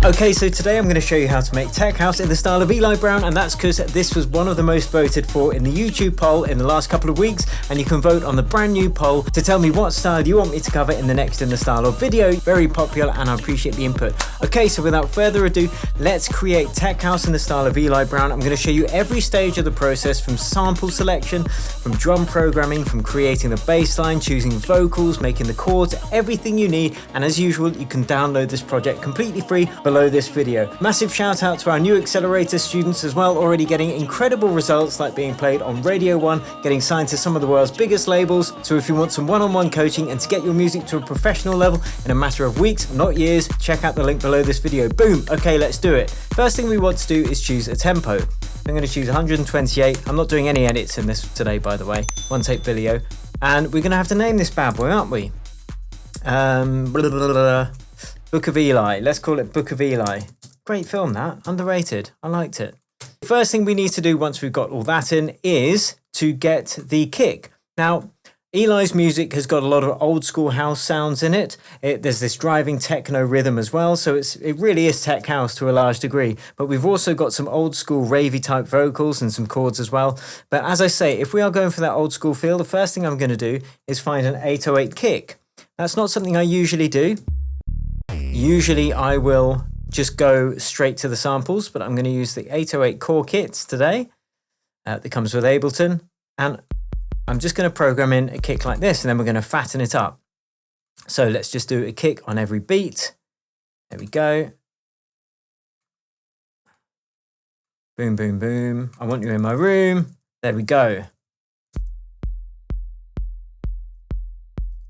Okay, so today I'm going to show you how to make tech house in the style of Eli Brown, and that's because this was one of the most voted for in the YouTube poll in the last couple of weeks, and you can vote on the brand new poll to tell me what style you want me to cover in the next in the style of video. Very popular, and I appreciate the input. Okay, so without further ado, let's create tech house in the style of Eli Brown. I'm going to show you every stage of the process, from sample selection, from drum programming, from creating the bass line, choosing vocals, making the chords, everything you need. And as usual, you can download this project completely free below this video. Massive shout out to our new accelerator students as well, already getting incredible results like being played on Radio 1, getting signed to some of the world's biggest labels. So if you want some one-on-one coaching and to get your music to a professional level in a matter of weeks, not years, check out the link below this video. Boom. Okay, let's do it. First thing we want to do is choose a tempo. I'm going to choose 128. I'm not doing any edits in this today, by the way. One take Billio. And we're going to have to name this bad boy, aren't we? Book of Eli. Let's call it Book of Eli. Great film, that. Underrated. I liked it. The first thing we need to do once we've got all that in is to get the kick. Now, Eli's music has got a lot of old school house sounds in it. There's this driving techno rhythm as well, so it really is tech house to a large degree. But we've also got some old school ravey type vocals and some chords as well. But as I say, if we are going for that old school feel, the first thing I'm going to do is find an 808 kick. That's not something I usually do. Usually I will just go straight to the samples, but I'm going to use the 808 core kits today that comes with Ableton. And I'm just going to program in a kick like this, and then we're going to fatten it up. So let's just do a kick on every beat. There we go. Boom, boom, boom. I want you in my room. There we go.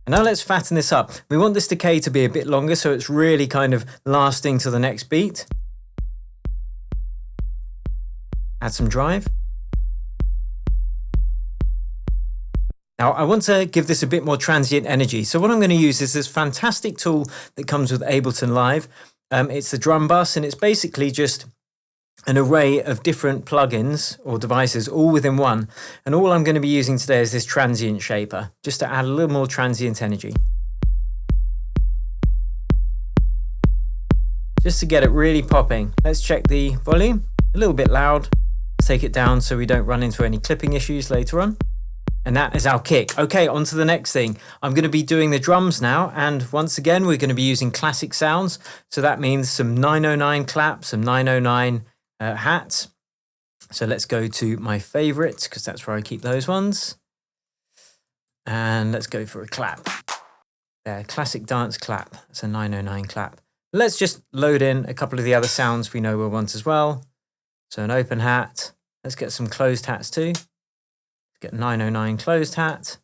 And now let's fatten this up. We want this decay to be a bit longer, so it's really kind of lasting to the next beat. Add some drive. Now, I want to give this a bit more transient energy. So what I'm going to use is this fantastic tool that comes with Ableton Live. It's the drum bus, and it's basically just an array of different plugins or devices all within one. And all I'm going to be using today is this transient shaper, just to add a little more transient energy. Just to get it really popping. Let's check the volume. A little bit loud. Let's take it down so we don't run into any clipping issues later on. And that is our kick. Okay, on to the next thing. I'm going to be doing the drums now, and once again we're going to be using classic sounds. So that means some 909 clap, some 909 hats. So let's go to my favorites, because that's where I keep those ones. And let's go for a clap. Classic dance clap. That's a 909 clap. Let's just load in a couple of the other sounds we know we'll want as well. So an open hat. Let's get some closed hats too. Get 909 closed hat.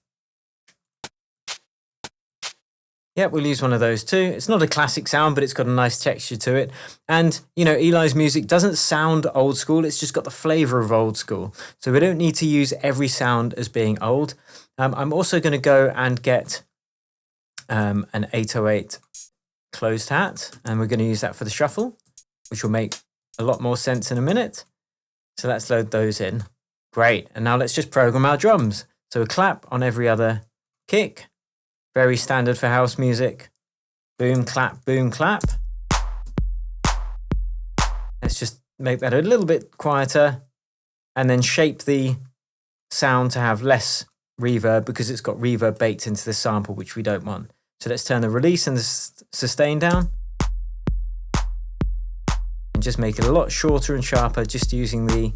Yeah, we'll use one of those too. It's not a classic sound, but it's got a nice texture to it. And, you know, Eli's music doesn't sound old school. It's just got the flavor of old school. So we don't need to use every sound as being old. I'm also going to go and get an 808 closed hat. And we're going to use that for the shuffle, which will make a lot more sense in a minute. So let's load those in. Great. And now let's just program our drums. So a clap on every other kick. Very standard for house music. Boom, clap, boom, clap. Let's just make that a little bit quieter and then shape the sound to have less reverb, because it's got reverb baked into the sample, which we don't want. So let's turn the release and the sustain down and just make it a lot shorter and sharper, just using the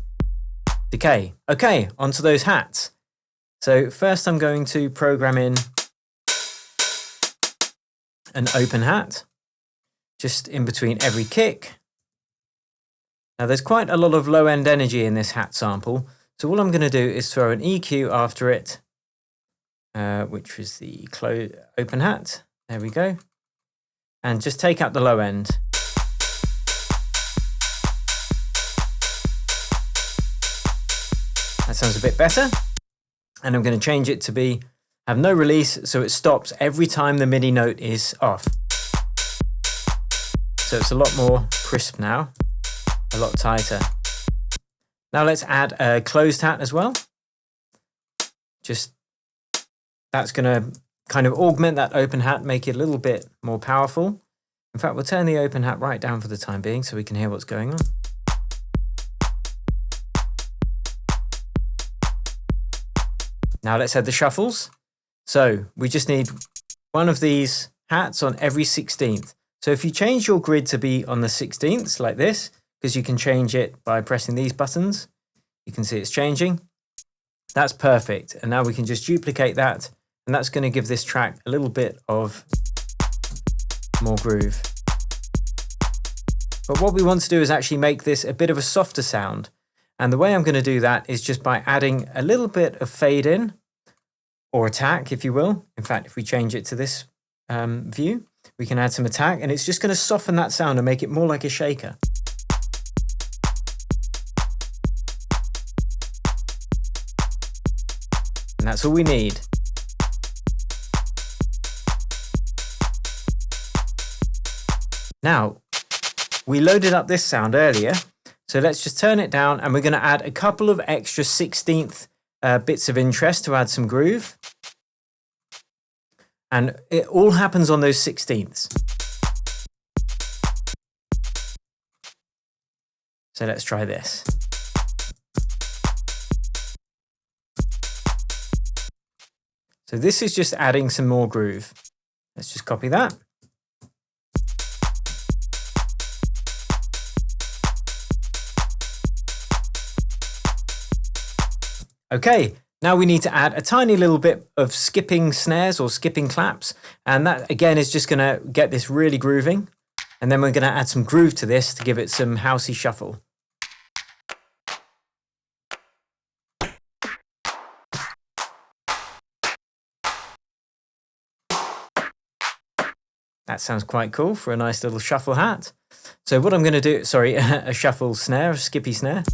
decay. Okay, onto those hats. So first I'm going to program in an open hat, just in between every kick. Now there's quite a lot of low end energy in this hat sample. So all I'm going to do is throw an EQ after it, which is the open hat. There we go. And just take out the low end. That sounds a bit better. And I'm going to change it to have no release, so it stops every time the MIDI note is off. So it's a lot more crisp now, a lot tighter. Now let's add a closed hat as well. Just, that's going to kind of augment that open hat, make it a little bit more powerful. In fact, we'll turn the open hat right down for the time being so we can hear what's going on. Now let's add the shuffles. So we just need one of these hats on every 16th. So if you change your grid to be on the 16ths like this, because you can change it by pressing these buttons, you can see it's changing. That's perfect. And now we can just duplicate that, and that's going to give this track a little bit of more groove. But what we want to do is actually make this a bit of a softer sound. And the way I'm going to do that is just by adding a little bit of fade in, or attack, if you will. In fact, if we change it to this view, we can add some attack, and it's just going to soften that sound and make it more like a shaker. And that's all we need. Now, we loaded up this sound earlier, so let's just turn it down, and we're going to add a couple of extra 16th bits of interest to add some groove. And it all happens on those 16ths. So let's try this. So this is just adding some more groove. Let's just copy that. Okay, now we need to add a tiny little bit of skipping snares or skipping claps. And that again is just gonna get this really grooving. And then we're gonna add some groove to this to give it some housey shuffle. That sounds quite cool for a nice little shuffle hat. So what I'm gonna do, sorry, a shuffle snare, a skippy snare.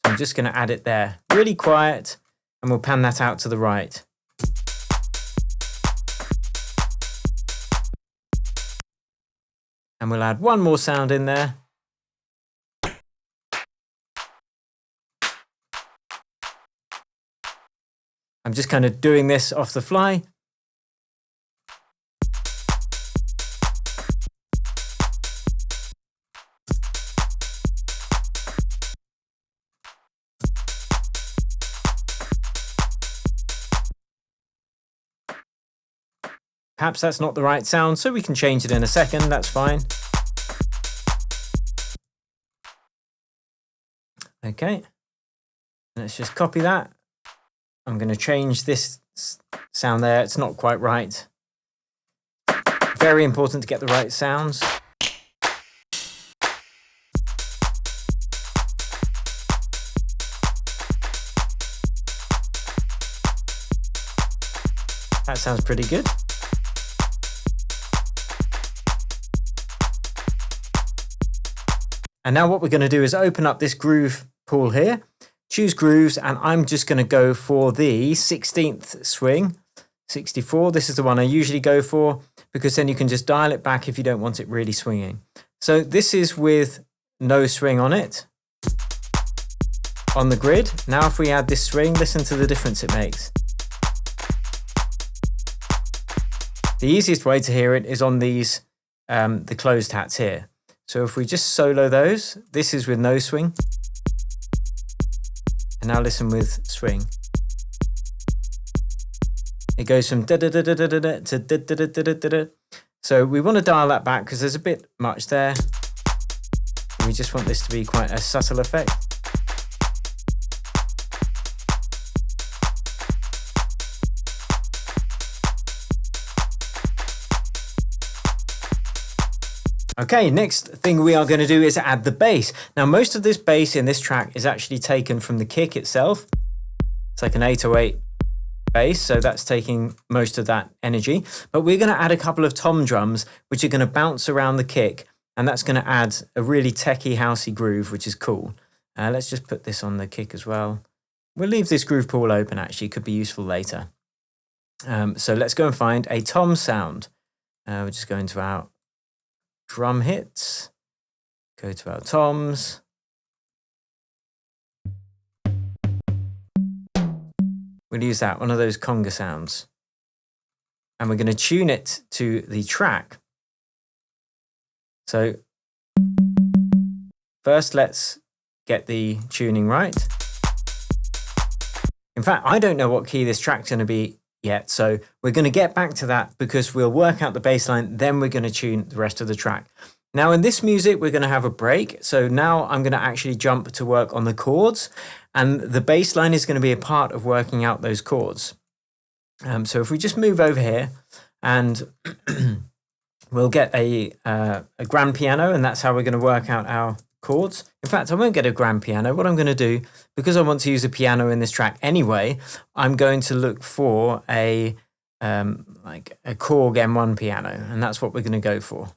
I'm just going to add it there, really quiet, and we'll pan that out to the right. And we'll add one more sound in there. I'm just kind of doing this off the fly. Perhaps that's not the right sound, so we can change it in a second, that's fine. Okay, let's just copy that. I'm going to change this sound there, it's not quite right. Very important to get the right sounds. That sounds pretty good. And now what we're going to do is open up this groove pool here, choose grooves, and I'm just going to go for the 16th swing, 64. This is the one I usually go for because then you can just dial it back if you don't want it really swinging. So this is with no swing on it, on the grid. Now if we add this swing, listen to the difference it makes. The easiest way to hear it is on these, the closed hats here. So if we just solo those, this is with no swing. And now listen with swing. It goes from da da da da da da to da da da da da da. So we want to dial that back because there's a bit much there. We just want this to be quite a subtle effect. Okay, next thing we are going to do is add the bass. Now, most of this bass in this track is actually taken from the kick itself. It's like an 808 bass, so that's taking most of that energy. But we're going to add a couple of tom drums, which are going to bounce around the kick, and that's going to add a really techie, housey groove, which is cool. Let's just put this on the kick as well. We'll leave this groove pool open, actually. Could be useful later. So let's go and find a tom sound. We're just going to our drum hits, go to our toms. We'll use that, one of those conga sounds. and we're going to tune it to the track. So first, let's get the tuning right. In fact, I don't know what key this track's going to be yet, so we're going to get back to that because we'll work out the bass line, then we're going to tune the rest of the track. Now in this music, we're going to have a break. So now I'm going to actually jump to work on the chords, and the bass line is going to be a part of working out those chords. So if we just move over here, and we'll get a grand piano, and that's how we're going to work out our chords. In fact, I won't get a grand piano. What I'm going to do, because I want to use a piano in this track anyway, I'm going to look for a like a Korg M1 piano, and that's what we're going to go for.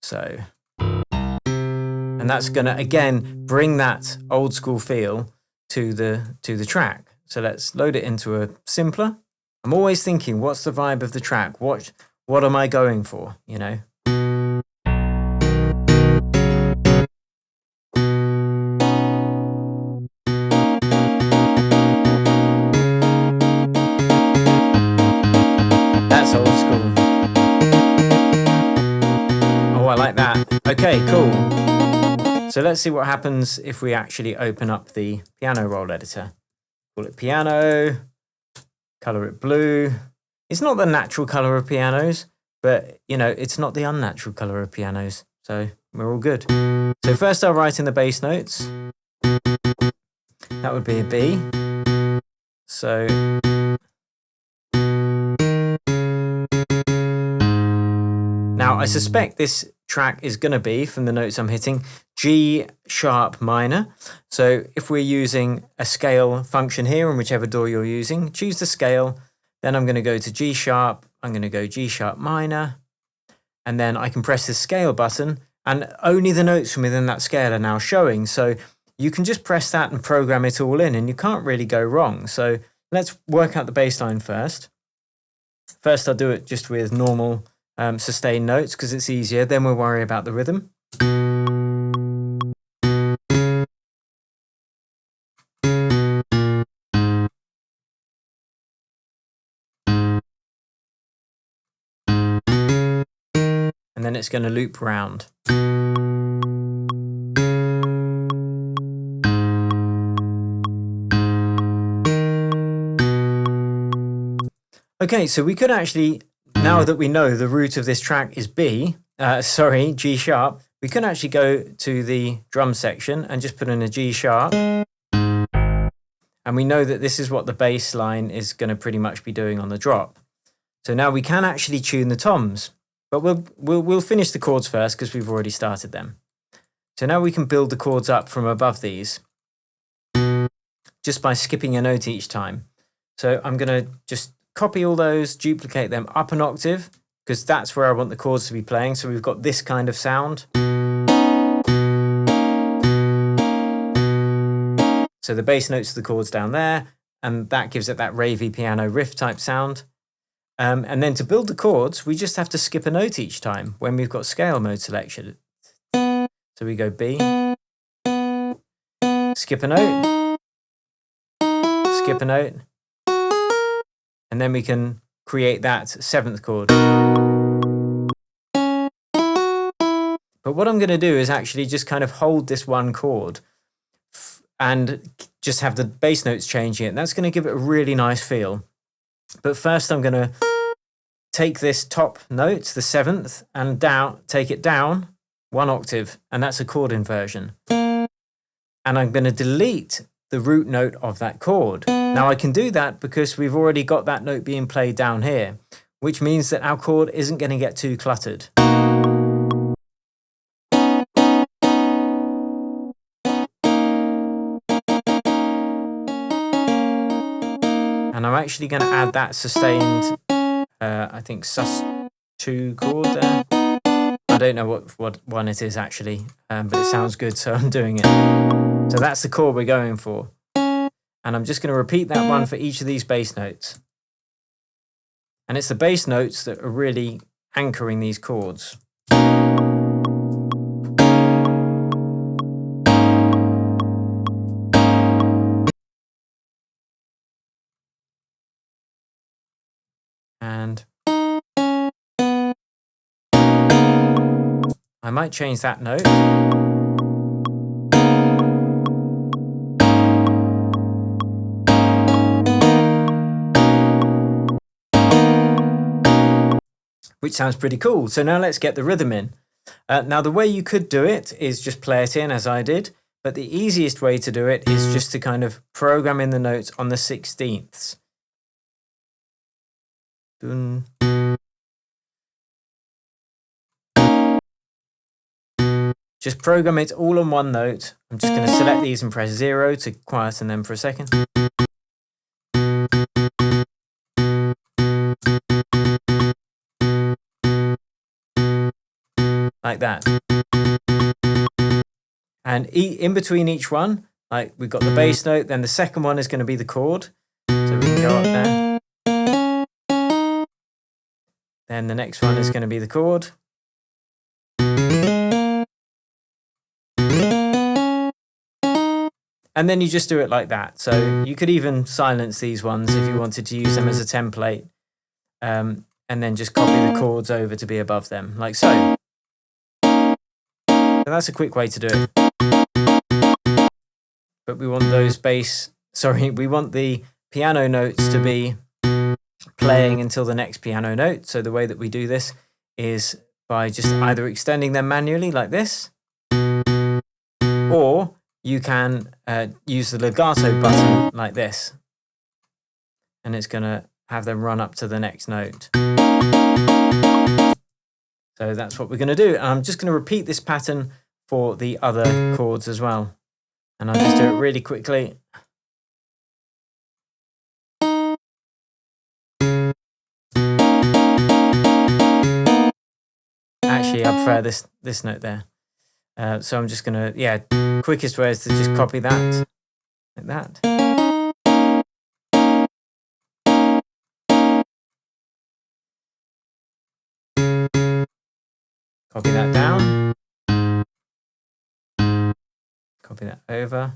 So, and that's going to again bring that old school feel to the track. So let's load it into a simpler. I'm always thinking, what's the vibe of the track? What am I going for? You know. That's old school. Oh, I like that. Okay, cool. So let's see what happens if we actually open up the piano roll editor. Call it piano, color it blue. It's not the natural color of pianos, but you know, it's not the unnatural color of pianos. So we're all good. So first I'll write in the bass notes. That would be a B. So now I suspect this track is going to be, from the notes I'm hitting, G sharp minor. So if we're using a scale function here, in whichever DAW you're using, choose the scale. Then I'm going to go to G sharp. I'm going to go G sharp minor. And then I can press the scale button, and only the notes from within that scale are now showing. So you can just press that and program it all in, and you can't really go wrong. So let's work out the bass line first. First, I'll do it just with normal sustained notes because it's easier. Then we'll worry about the rhythm. And then it's going to loop round. Okay, so we could actually, now that we know the root of this track is G sharp, we can actually go to the drum section and just put in a G sharp. And we know that this is what the bass line is going to pretty much be doing on the drop. So now we can actually tune the toms, but we'll finish the chords first because we've already started them. So now we can build the chords up from above these just by skipping a note each time. So I'm going to just copy all those, duplicate them up an octave, because that's where I want the chords to be playing. So we've got this kind of sound. So the bass notes of the chords down there, and that gives it that ravey piano riff type sound. And then to build the chords, we just have to skip a note each time when we've got scale mode selected. So we go B, skip a note, skip a note, and then we can create that seventh chord. But what I'm going to do is actually just kind of hold this one chord and just have the bass notes changing it. And that's going to give it a really nice feel. But first I'm going to take this top note, the seventh, and take it down one octave, and that's a chord inversion. And I'm going to delete the root note of that chord. Now I can do that because we've already got that note being played down here, which means that our chord isn't going to get too cluttered. And I'm actually going to add that sustained, I think sus2 chord there. I don't know what one it is actually, but it sounds good, so I'm doing it. So that's the chord we're going for. And I'm just going to repeat that one for each of these bass notes. And it's the bass notes that are really anchoring these chords. And I might change that note. Which sounds pretty cool. So now let's get the rhythm in. Now the way you could do it is just play it in as I did, but the easiest way to do it is just to kind of program in the notes on the 16ths. Dun. Just program it all on one note. I'm just going to select these and press 0 to quieten them for a second. Like that. And in between each one, like we've got the bass note, then the second one is going to be the chord. So we can go up there. Then the next one is going to be the chord. And then you just do it like that. So you could even silence these ones if you wanted to use them as a template. And then just copy the chords over to be above them, like so. So that's a quick way to do it. But we want we want the piano notes to be playing until the next piano note. So the way that we do this is by just either extending them manually like this, or you can use the legato button like this, and it's going to have them run up to the next note. So that's what we're going to do. And I'm just going to repeat this pattern for the other chords as well. And I'll just do it really quickly. Actually, I prefer this note there. So I'm just going to, quickest way is to just copy that, like that. Copy that down. Copy that over.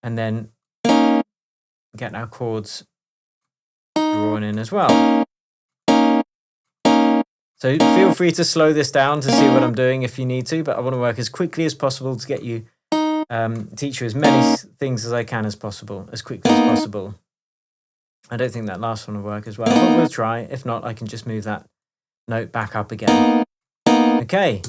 And then get our chords drawn in as well. So feel free to slow this down to see what I'm doing if you need to, but I want to work as quickly as possible to get you, teach you as many things as I can as possible, as quickly as possible. I don't think that last one will work as well, but we'll try. If not, I can just move that note back up again. Okay.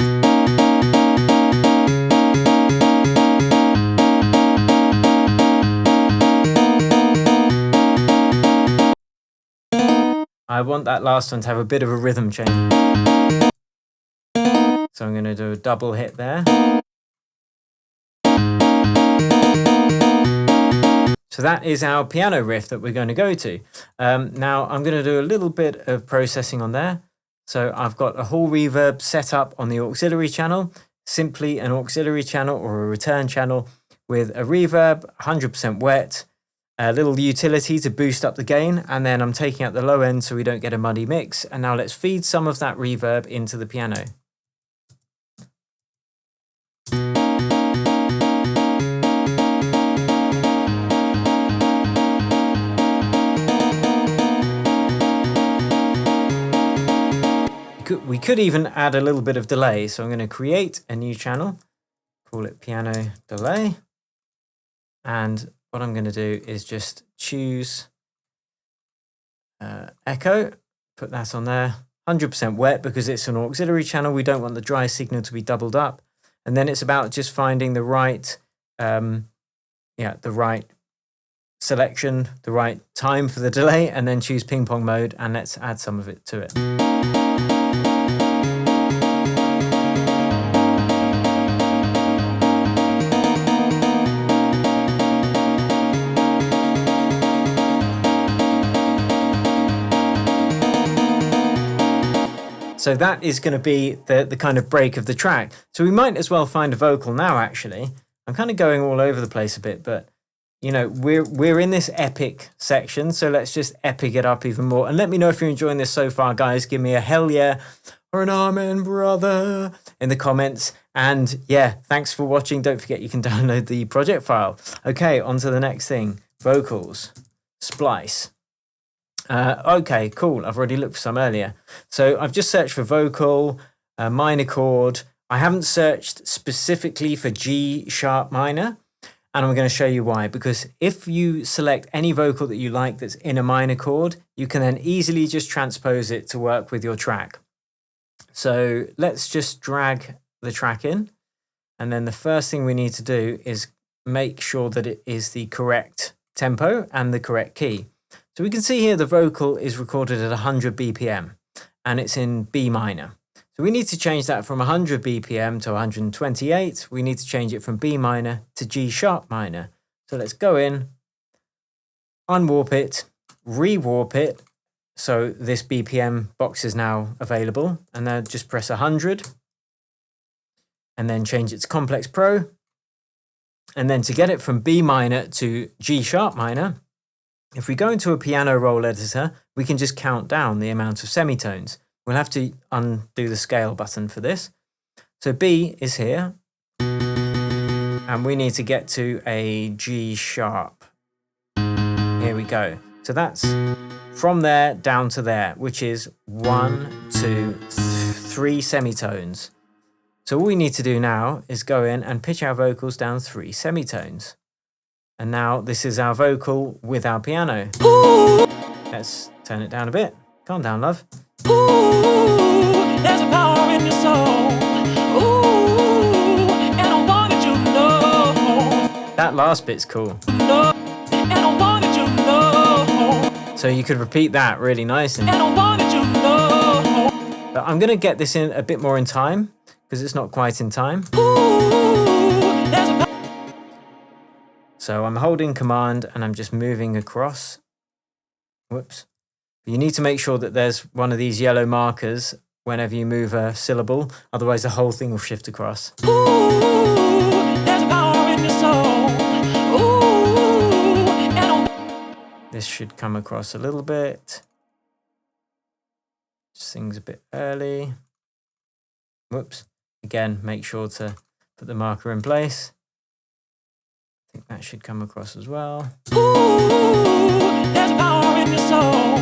I want that last one to have a bit of a rhythm change. So I'm going to do a double hit there. So that is our piano riff that we're going to go to. Now I'm going to do a little bit of processing on there. So I've got a hall reverb set up on the auxiliary channel, simply an auxiliary channel or a return channel with a reverb, 100% wet, a little utility to boost up the gain, and then I'm taking out the low end so we don't get a muddy mix. And now let's feed some of that reverb into the piano. We could even add a little bit of delay. So I'm going to create a new channel, call it piano delay. And what I'm going to do is just choose echo, put that on there, 100% wet because it's an auxiliary channel. We don't want the dry signal to be doubled up. And then it's about just finding the right, the right selection, the right time for the delay, and then choose ping pong mode, and let's add some of it to it. So that is going to be the kind of break of the track. So we might as well find a vocal now, actually. I'm kind of going all over the place a bit, but, you know, we're in this epic section, so let's just epic it up even more. And let me know if you're enjoying this so far, guys. Give me a hell yeah or an amen, brother, in the comments. And yeah, thanks for watching. Don't forget you can download the project file. Okay, on to the next thing. vocals, splice. Okay, cool. I've already looked for some earlier. So I've just searched for vocal, minor chord. I haven't searched specifically for G sharp minor, and I'm going to show you why. Because if you select any vocal that you like that's in a minor chord, you can then easily just transpose it to work with your track. So let's just drag the track in. And then the first thing we need to do is make sure that it is the correct tempo and the correct key. So we can see here the vocal is recorded at 100 BPM and it's in B minor. So we need to change that from 100 BPM to 128. We need to change it from B minor to G sharp minor. So let's go in, unwarp it, rewarp it. So this BPM box is now available, and then just press 100 and then change it to Complex Pro. And then to get it from B minor to G sharp minor, if we go into a piano roll editor, we can just count down the amount of semitones. We'll have to undo the scale button for this. So B is here, and we need to get to a G sharp. Here we go. So that's from there down to there, which is 1, 2, 3 semitones. So all we need to do now is go in and pitch our vocals down 3 semitones. And now this is our vocal with our piano. Ooh. Let's turn it down a bit. Calm down, love. Ooh, there's a power in your soul. Ooh, and I wanted you to know. That last bit's cool. No, and I wanted you to know. So you could repeat that really nicely. And I wanted you to know. But I'm going to get this in a bit more in time because it's not quite in time. Ooh, there's a So I'm holding Command and I'm just moving across. Whoops. You need to make sure that there's one of these yellow markers whenever you move a syllable, otherwise the whole thing will shift across. Ooh, there's power in your soul. Ooh, this should come across a little bit. Sings a bit early. Whoops. Again, make sure to put the marker in place. I think that should come across as well. Ooh, there's power in your soul.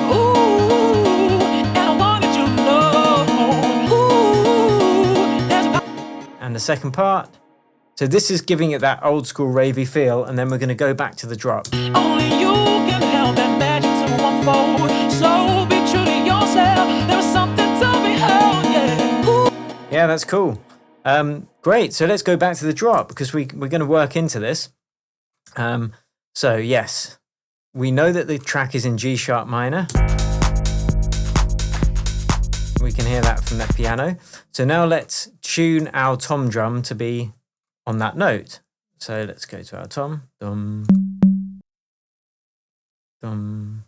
Ooh, and I wanted you to know. Ooh, there's and the second part. So this is giving it that old school ravey feel, and then we're going to go back to the drop. Only you can help that magic to unfold. So be true to yourself. There's something to behold, yeah. Ooh. Yeah, that's cool. Great, so let's go back to the drop because we're going to work into this. So yes, we know that the track is in G sharp minor. We can hear that from that piano. So now let's tune our tom drum to be on that note. So let's go to our tom. Dum, dum.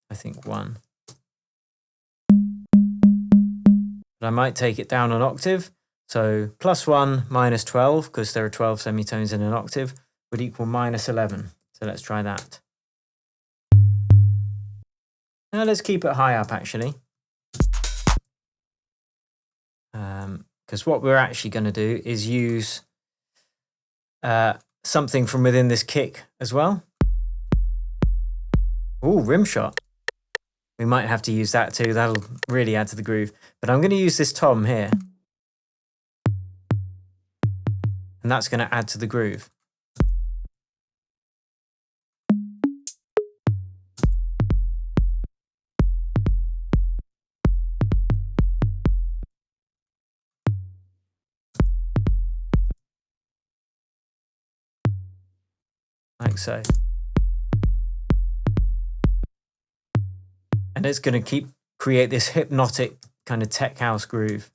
I think 1. I might take it down an octave. So +1 minus 12, because there are 12 semitones in an octave, would equal -11. So let's try that. Now let's keep it high up, actually. Because what we're actually going to do is use something from within this kick as well. Ooh, rim shot. We might have to use that too. That'll really add to the groove. But I'm going to use this tom here. And that's going to add to the groove. Like so. And it's going to create this hypnotic kind of tech house groove.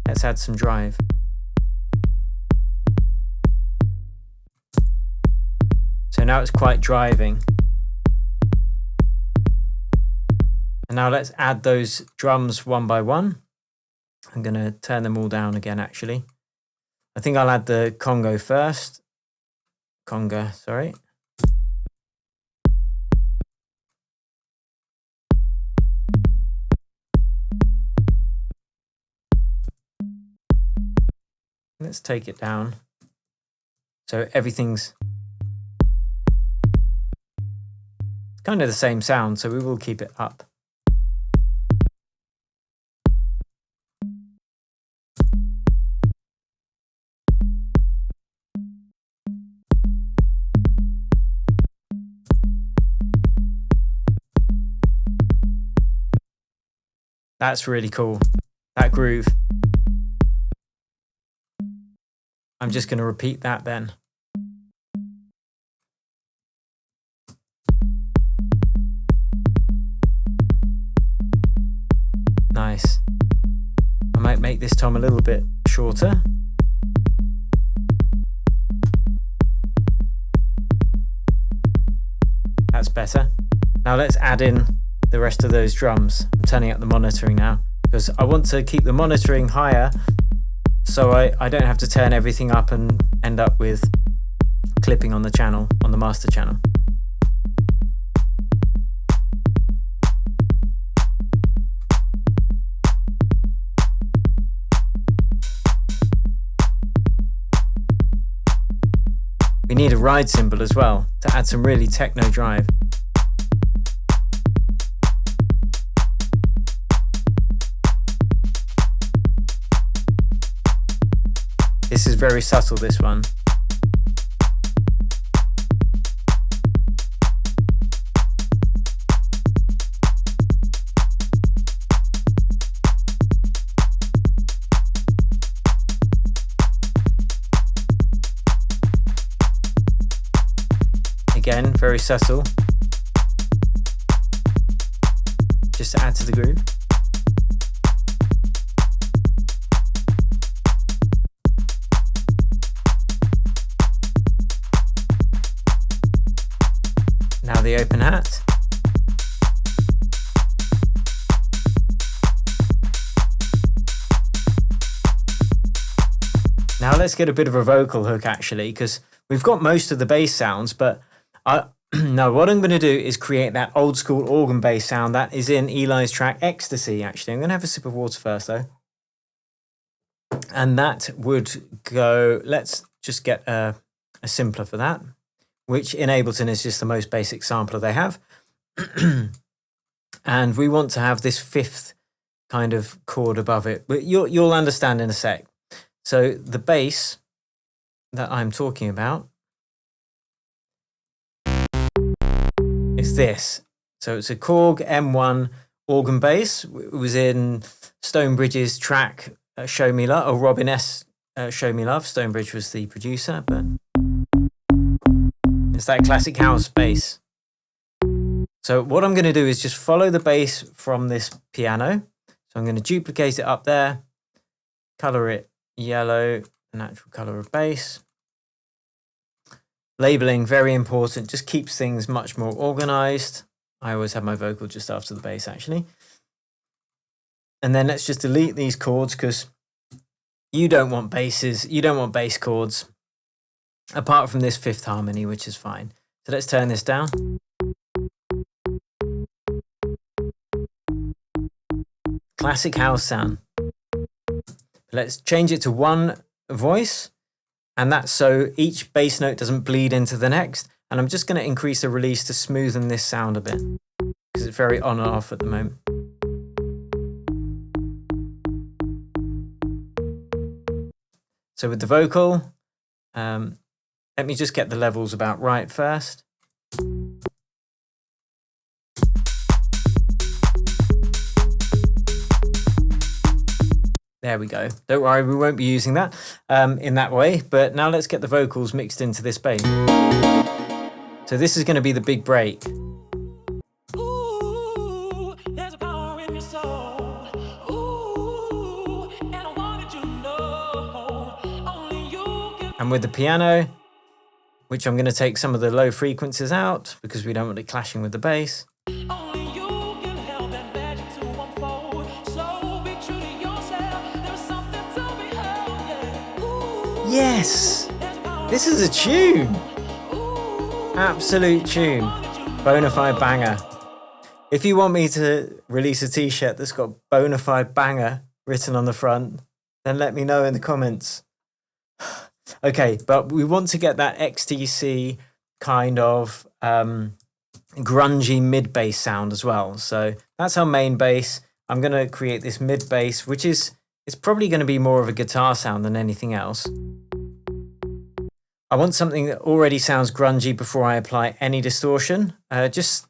Let's add some drive. So now it's quite driving. And now let's add those drums one by one. I'm going to turn them all down again, actually. I think I'll add the conga first. Conga, sorry. Let's take it down. So everything's kind of the same sound, so we will keep it up. That's really cool, that groove. I'm just going to repeat that then. Nice. I might make this tom a little bit shorter. That's better. Now let's add in the rest of those drums. I'm turning up the monitoring now because I want to keep the monitoring higher so I don't have to turn everything up and end up with clipping on the channel, on the master channel. We need a ride cymbal as well to add some really techno drive. This is very subtle, this one. Again, very subtle. Just to add to the groove. Now the open hat. Now let's get a bit of a vocal hook actually, because we've got most of the bass sounds, but now what I'm going to do is create that old school organ bass sound that is in Eli's track Ecstasy actually. I'm going to have a sip of water first though. And that would go, let's just get a simpler for that, which in Ableton is just the most basic sampler they have. And we want to have this fifth kind of chord above it, but you'll understand in a sec. So the bass that I'm talking about is this. So it's a Korg M1 organ bass. It was in Stonebridge's track Show Me Love, or Robin S. Show Me Love. Stonebridge was the producer, but it's that classic house bass. So what I'm going to do is just follow the bass from this piano. So I'm going to duplicate it up there, color it yellow, the natural color of bass. Labeling, very important, just keeps things much more organized. I always have my vocal just after the bass actually. And then let's just delete these chords because you don't want basses, you don't want bass chords, apart from this fifth harmony, which is fine. So let's turn this down. Classic house sound. Let's change it to one voice, and that's so each bass note doesn't bleed into the next. And I'm just going to increase the release to smoothen this sound a bit because it's very on and off at the moment. So with the vocal, let me just get the levels about right first. There we go. Don't worry, we won't be using that in that way. But now let's get the vocals mixed into this bass. So this is going to be the big break. Ooh, there's a power in your soul. Ooh, and I wanted you to know, only you can. And with the piano, which I'm going to take some of the low frequencies out because we don't want it clashing with the bass. Only you can help that magic to unfold. So be true to yourself. There's something to be held. Yeah. Ooh, Yes! This is a tune! Absolute tune. Bonafide banger. If you want me to release a t-shirt that's got Bonafide banger written on the front, then let me know in the comments. Okay, but we want to get that XTC kind of grungy mid bass sound as well. So that's our main bass. I'm going to create this mid bass, which is it's probably going to be more of a guitar sound than anything else. I want something that already sounds grungy before I apply any distortion. It's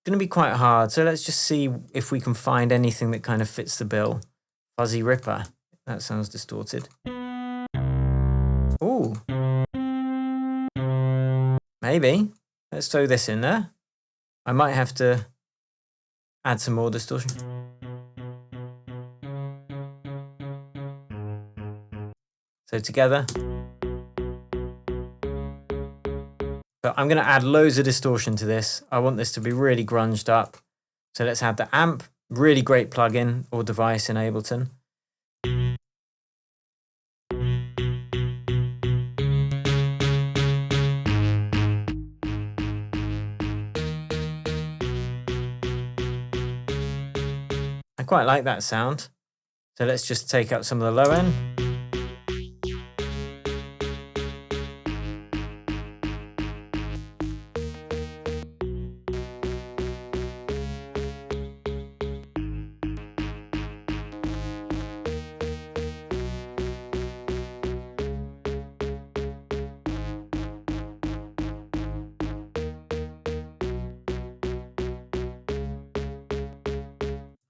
going to be quite hard. So let's just see if we can find anything that kind of fits the bill. Fuzzy Ripper. That sounds distorted. Ooh. Maybe. Let's throw this in there. I might have to add some more distortion. So together. But I'm going to add loads of distortion to this. I want this to be really grunged up. So let's add the amp. Really great plugin or device in Ableton. I quite like that sound. So let's just take out some of the low end.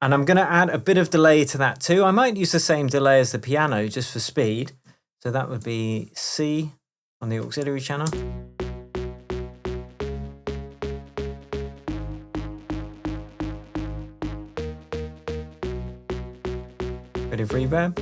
And I'm going to add a bit of delay to that too. I might use the same delay as the piano just for speed. So that would be C on the auxiliary channel. Bit of reverb.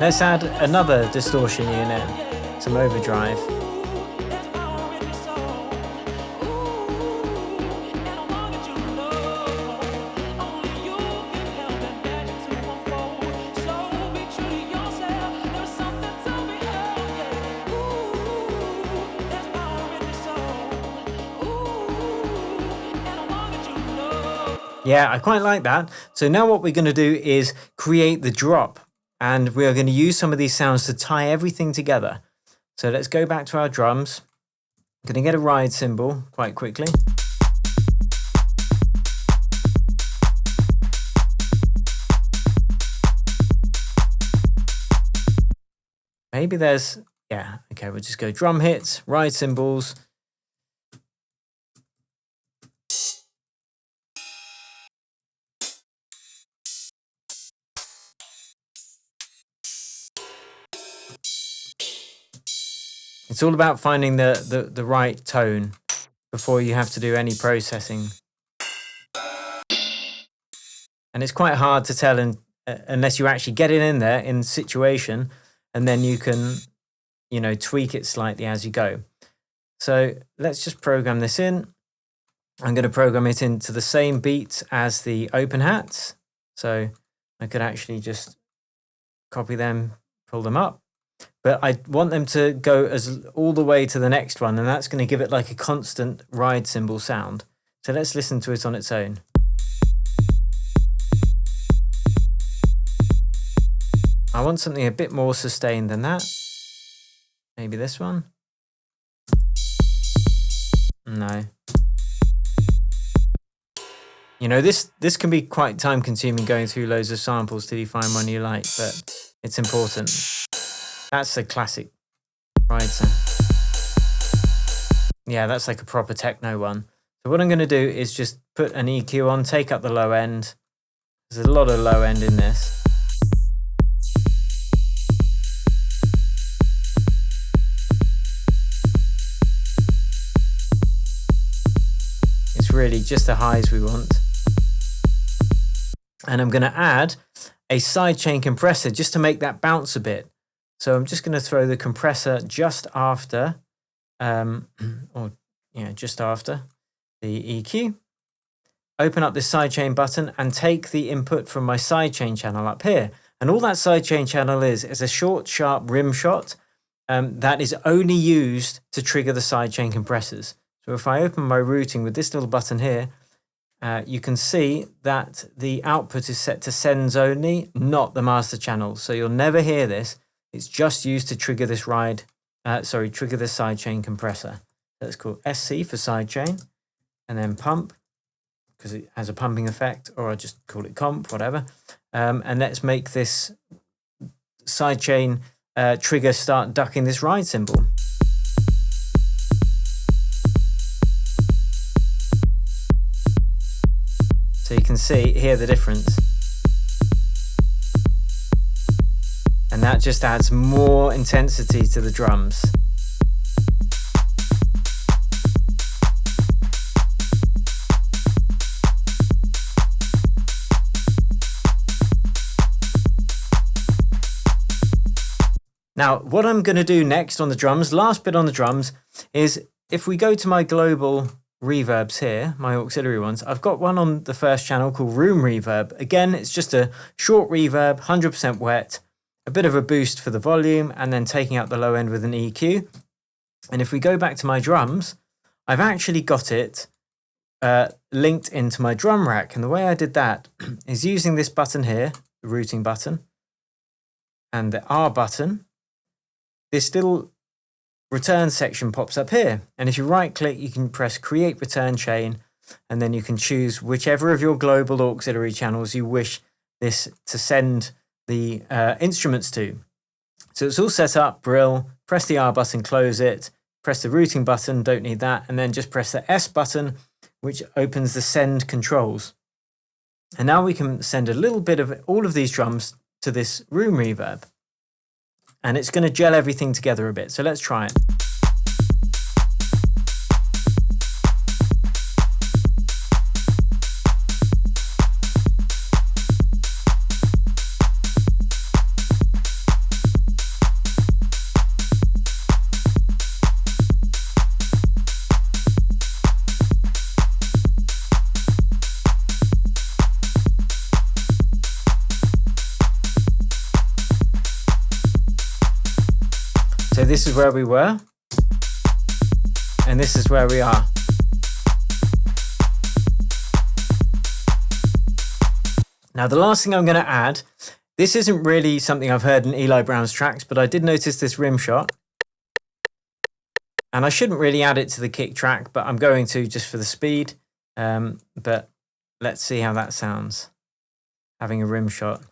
Let's add another distortion unit, some overdrive. Yeah, I quite like that. So now what we're going to do is create the drop. And we are going to use some of these sounds to tie everything together. So let's go back to our drums. I'm going to get a ride cymbal quite quickly. Maybe there's, yeah, okay, we'll just go drum hits, ride cymbals. It's all about finding the right tone before you have to do any processing. And it's quite hard to tell unless you actually get it in there in situation, and then you can, you know, tweak it slightly as you go. So let's just program this in. I'm going to program it into the same beat as the open hats. So I could actually just copy them, pull them up. But I want them to go as all the way to the next one, and that's going to give it like a constant ride cymbal sound. So let's listen to it on its own. I want something a bit more sustained than that. Maybe this one. No. You know, this can be quite time consuming going through loads of samples till you find one you like, but it's important. That's a classic ride sound. Yeah, that's like a proper techno one. So what I'm going to do is just put an EQ on, take up the low end. There's a lot of low end in this. It's really just the highs we want. And I'm going to add a sidechain compressor just to make that bounce a bit. So I'm just going to throw the compressor just after, just after the EQ. Open up this sidechain button and take the input from my sidechain channel up here. And all that sidechain channel is a short, sharp rim shot that is only used to trigger the sidechain compressors. So if I open my routing with this little button here, you can see that the output is set to sends only, not the master channel. So you'll never hear this. It's just used to trigger this trigger this sidechain compressor. That's called SC for sidechain, and then pump, because it has a pumping effect, or I just call it comp, whatever. And let's make this sidechain trigger start ducking this ride cymbal. So you can hear the difference. And that just adds more intensity to the drums. Now, what I'm going to do next on the drums, last bit on the drums, is if we go to my global reverbs here, my auxiliary ones, I've got one on the first channel called Room Reverb. Again, it's just a short reverb, 100% wet, a bit of a boost for the volume, and then taking out the low end with an EQ. And if we go back to my drums, I've actually got it linked into my drum rack. And the way I did that is using this button here, the routing button, and the R button. This little return section pops up here. And if you right click, you can press create return chain, and then you can choose whichever of your global auxiliary channels you wish this to send the instruments to. So it's all set up, brill, press the R button, close it, press the routing button, don't need that, and then just press the S button, which opens the send controls. And now we can send a little bit of all of these drums to this room reverb. And it's going to gel everything together a bit. So let's try it. So this is where we were, and this is where we are. Now the last thing I'm going to add, this isn't really something I've heard in Eli Brown's tracks, but I did notice this rim shot. And I shouldn't really add it to the kick track, but I'm going to just for the speed. But let's see how that sounds, having a rim shot.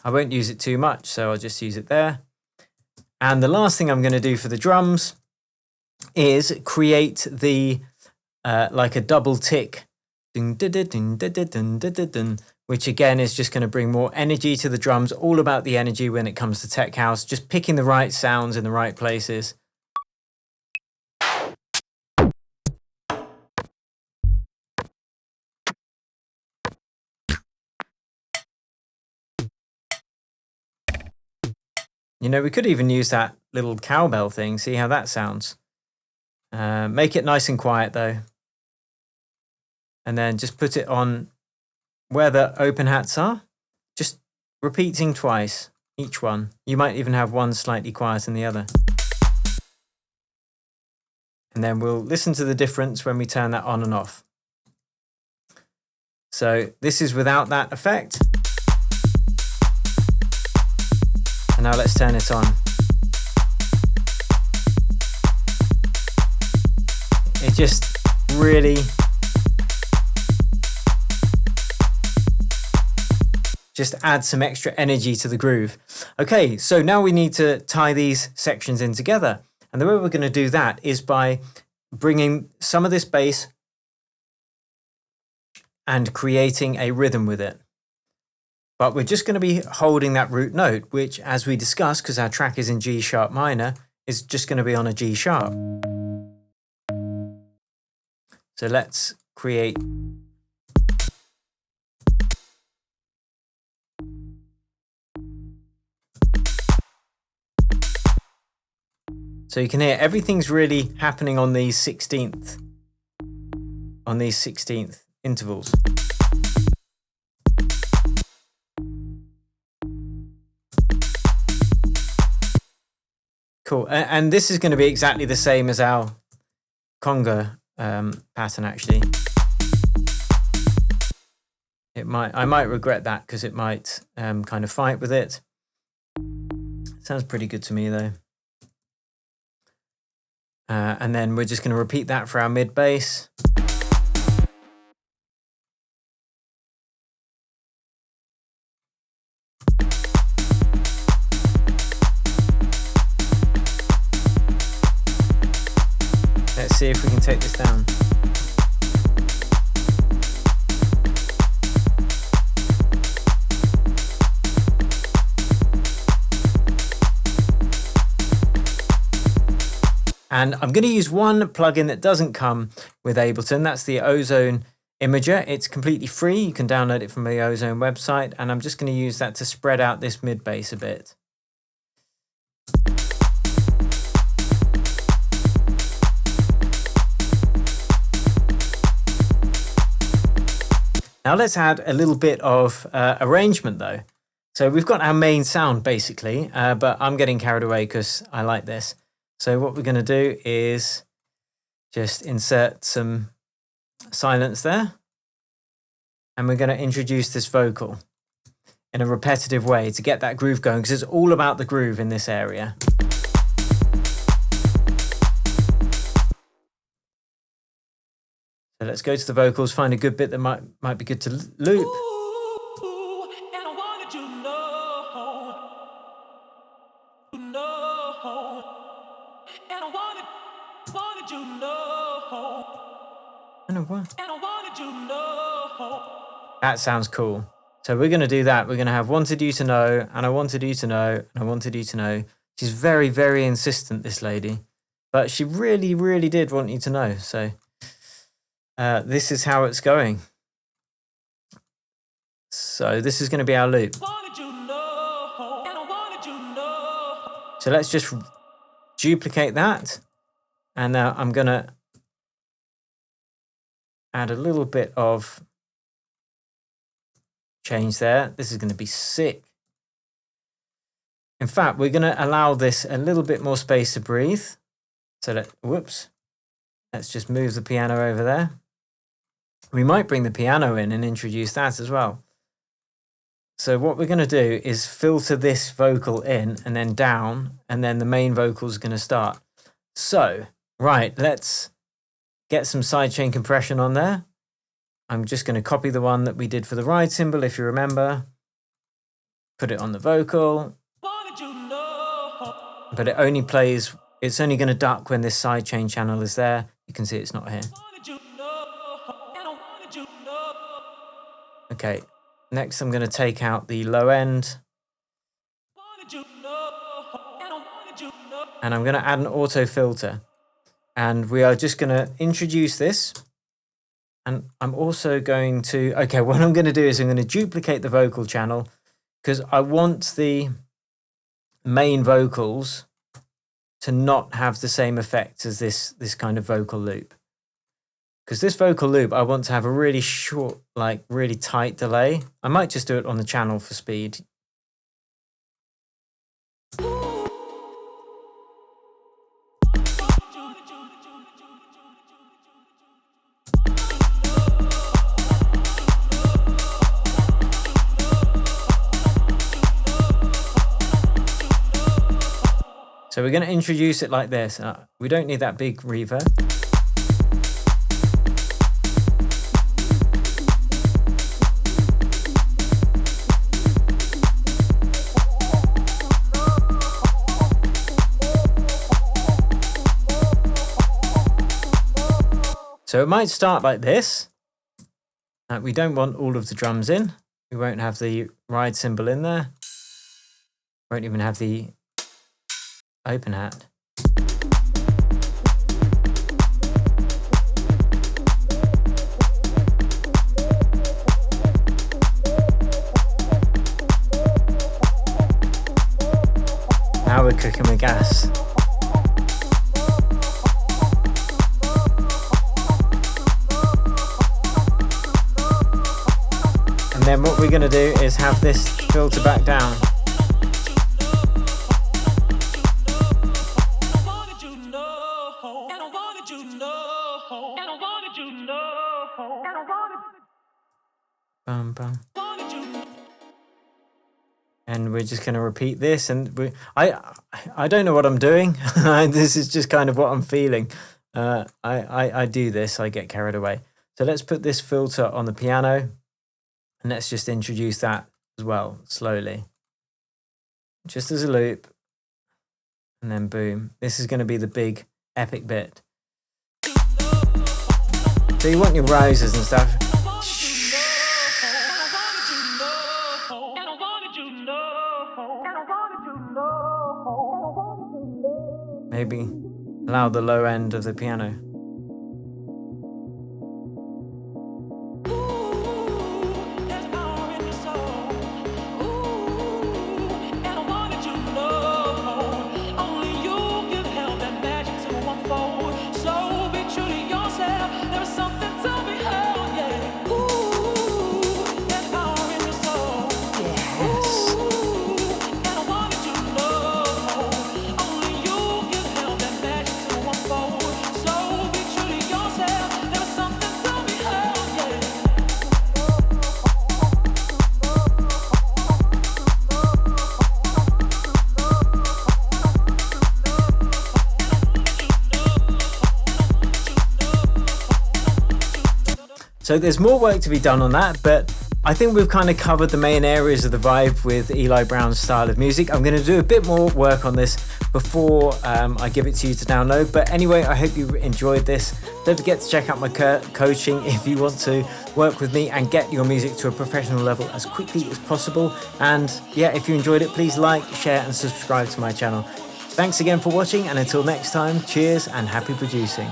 I won't use it too much, so I'll just use it there. And the last thing I'm going to do for the drums is create the like a double tick, which again is just going to bring more energy to the drums. All about the energy when it comes to tech house, just picking the right sounds in the right places. You know, we could even use that little cowbell thing, see how that sounds. Make it nice and quiet though. And then just put it on where the open hats are. Just repeating twice, each one. You might even have one slightly quieter than the other. And then we'll listen to the difference when we turn that on and off. So this is without that effect. And now let's turn it on. It just really just adds some extra energy to the groove. Okay, so now we need to tie these sections in together. And the way we're going to do that is by bringing some of this bass and creating a rhythm with it. But we're just going to be holding that root note, which, as we discussed, because our track is in G sharp minor, is just going to be on a G sharp. So let's create. So you can hear everything's really happening on these 16th intervals. Cool. And this is going to be exactly the same as our conga pattern, actually. I might regret that because it might kind of fight with it. Sounds pretty good to me though. And then we're just going to repeat that for our mid bass. Let's see if we can take this down. And I'm going to use one plugin that doesn't come with Ableton. That's the Ozone Imager. It's completely free. You can download it from the Ozone website. And I'm just going to use that to spread out this mid bass a bit. Now let's add a little bit of arrangement though. So we've got our main sound basically, but I'm getting carried away because I like this. So what we're going to do is just insert some silence there. And we're going to introduce this vocal in a repetitive way to get that groove going, because it's all about the groove in this area. So let's go to the vocals, find a good bit that might be good to loop. Ooh, and I wanted you to know, and I wanted you to know, And what? and I wanted you to know. That sounds cool. So we're going to do that. We're going to have wanted you to know, and I wanted you to know, and I wanted you to know. She's very, very insistent, this lady. But she really, really did want you to know. So this is how it's going. So this is going to be our loop. Wanted you to know, and I wanted you to know. So let's just duplicate that. And now I'm going to add a little bit of change there. This is going to be sick. In fact, we're going to allow this a little bit more space to breathe. So let's just move the piano over there. We might bring the piano in and introduce that as well. So what we're going to do is filter this vocal in and then down, and then the main vocal is going to start. So, right, let's get some sidechain compression on there. I'm just going to copy the one that we did for the ride cymbal, if you remember. Put it on the vocal. Wanted you to know. But it only plays, it's only going to duck when this sidechain channel is there. You can see it's not here. Wanted you to know, and I wanted you to know. Okay, next I'm going to take out the low end. Wanted you to know, and I wanted you to know. And I'm going to add an auto filter. And we are just going to introduce this. And I'm also going to, okay, what I'm going to do is I'm going to duplicate the vocal channel, because I want the main vocals to not have the same effect as this kind of vocal loop. Because this vocal loop, I want to have a really short, like really tight delay. I might just do it on the channel for speed. So we're going to introduce it like this. We don't need that big reverb. So it might start like this. We don't want all of the drums in. We won't have the ride cymbal in there. Won't even have the open hat. Now we're cooking with gas. we're going to do is have this filter back down. Bum, bum. And we're just going to repeat this, and I don't know what I'm doing. This is just kind of what I'm feeling. I do this, I get carried away. So let's put this filter on the piano, and let's just introduce that as well, slowly. Just as a loop, and then boom. This is going to be the big epic bit. So you want your rises and stuff. Maybe allow the low end of the piano. So there's more work to be done on that, but I think we've kind of covered the main areas of the vibe with Eli Brown's style of music. I'm going to do a bit more work on this before I give it to you to download. But anyway, I hope you enjoyed this. Don't forget to check out my coaching if you want to work with me and get your music to a professional level as quickly as possible. And yeah, if you enjoyed it, please like, share and subscribe to my channel. Thanks again for watching, and until next time, cheers and happy producing.